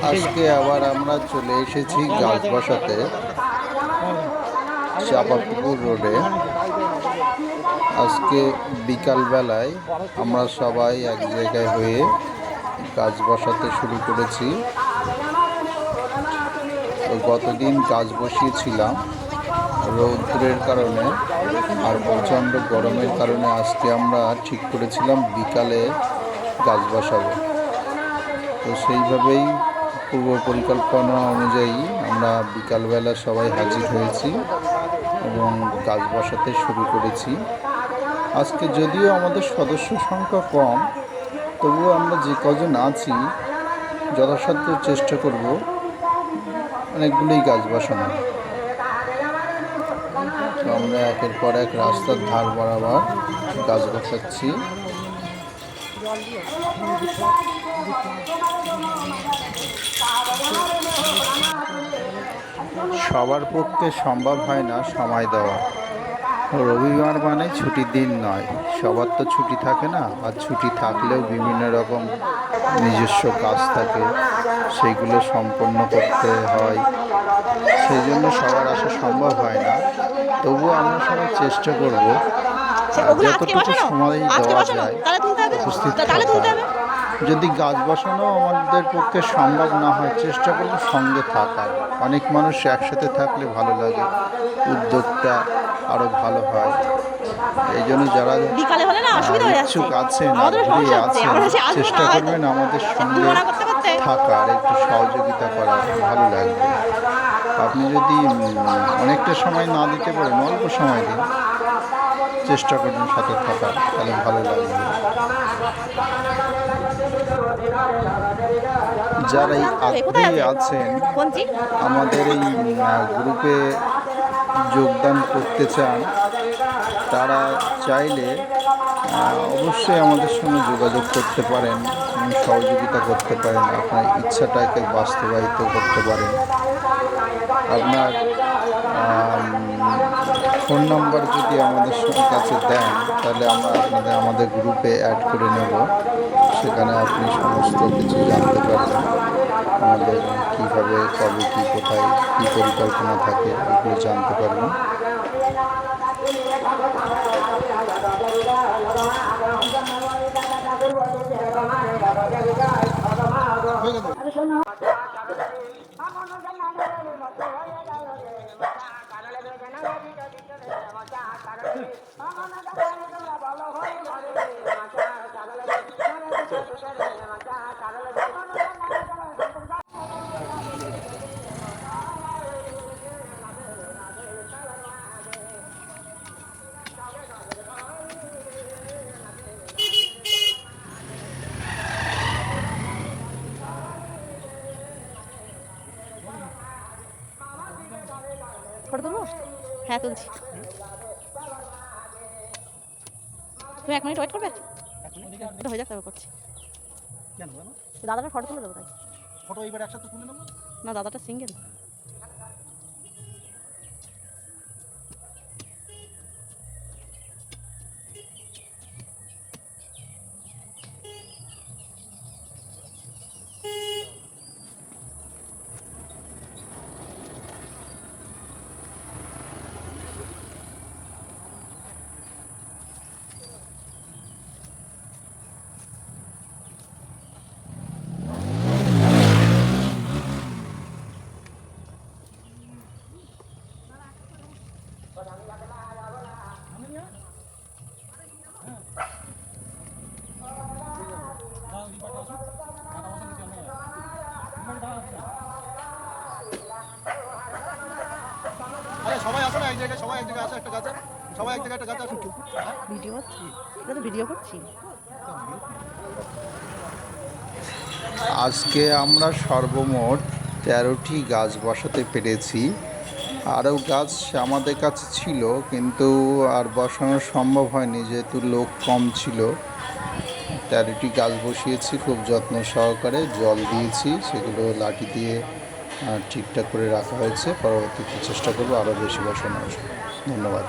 আজকে আবার আমরা চলে এসেছি গাছ বসাতে চাঁপাপুকুর রোডে। আজকে বিকালবেলায় আমরা সবাই এক জায়গায় হয়ে গাছ বসাতে শুরু করেছি। তো গতদিন গাছ বসিয়েছিলাম, রৌদ্রের কারণে আর প্রচণ্ড গরমের কারণে আজকে আমরা ঠিক করেছিলাম বিকালে গাছ বসাবো। তো সেইভাবেই পূর্ব পরিকল্পনা অনুযায়ী আমরা বিকালবেলা সবাই হাজির হয়েছি এবং গাছ বসাতে শুরু করেছি। আজকে যদিও আমাদের সদস্য সংখ্যা কম, তবুও আমরা যে কজন আছি যথাসাধ্য চেষ্টা করব অনেকগুলোই গাছ বসানো। তো আমরা একের পর এক রাস্তার ধার বরাবর গাছ বসাচ্ছি। সবার পক্ষে সম্ভব হয় না সময় দেওয়া। রবিবার মানে ছুটির দিন নয়, সবার তো ছুটি থাকে না, আর ছুটি থাকলেও বিভিন্ন রকম নিজস্ব কাজ থাকে, সেইগুলো সম্পন্ন করতে হয়, সেই জন্য সবার আসা সম্ভব হয় না। তবুও আমরা সবাই চেষ্টা করব যতটুকু সময় দেওয়া যায় উপস্থিত থাকা। যদি গাছ বসানো আমাদের পক্ষে সম্ভব না হয়, চেষ্টা করব সঙ্গে থাকার। অনেক মানুষ একসাথে থাকলে ভালো লাগে, উদ্যোগটা আরও ভালো হয়। এই জন্য যারা ইচ্ছুক আছেন, আগ্রহী আছেন, চেষ্টা করবেন আমাদের সঙ্গে থাকার, একটু সহযোগিতা করার, ভালো লাগবে। আপনি যদি অনেকটা সময় না দিতে পারেন, অল্প সময় দিন, চেষ্টা করবেন সাথে থাকার, তাহলে ভালো লাগবে। যারা এই আগ্রহী আছেন আমাদের এই গ্রুপে যোগদান করতে চান, তারা চাইলে অবশ্যই আমাদের সঙ্গে যোগাযোগ করতে পারেন, সহযোগিতা করতে পারেন, আপনার ইচ্ছাটাকে বাস্তবায়িত করতে পারেন। আপনার ফোন নাম্বার যদি আমাদের কাছে দেন, তাহলে আমরা আমাদের গ্রুপে অ্যাড করে নেব। সেখানে আপনি সমস্ত কিছু জানতে পারবেন, আমাদের কীভাবে, কবে, কী, কোথায়, কী পরিকল্পনা থাকে, এগুলো জানতে পারবেন। ফটো তুলবো? হ্যাঁ তুলছি। তুমি 1 মিনিট ওয়েট করবে? এটা হয়ে যাক, তারপর করছি। দাদাটা ফটো তুলে দেবো তাই। ফটো এইবার একসাথে তুলে নেবো না, দাদাটা সিঙ্গেল। সবাই আসো না এক জায়গায়, সবাই এক জায়গায় আসো, একটা গাছে সবাই এক জায়গায় একটা গাছে আসো। ভিডিও করছি, এটা তো ভিডিও করছি। আজকে আমরা সর্বমোট 13টি গাছ বসাতে পেরেছি। আরও গাছ আমাদের কাছে ছিল, কিন্তু আর বসানো সম্ভব হয়নি যেহেতু লোক কম ছিল। 13টি গাছ বসিয়েছি, খুব যত্ন সহকারে জল দিয়েছি, সেগুলো লাঠি দিয়ে ঠিকঠাক করে রাখা হয়েছে। পরবর্তীতে চেষ্টা করবো আরও বেশি বসানোর। ধন্যবাদ।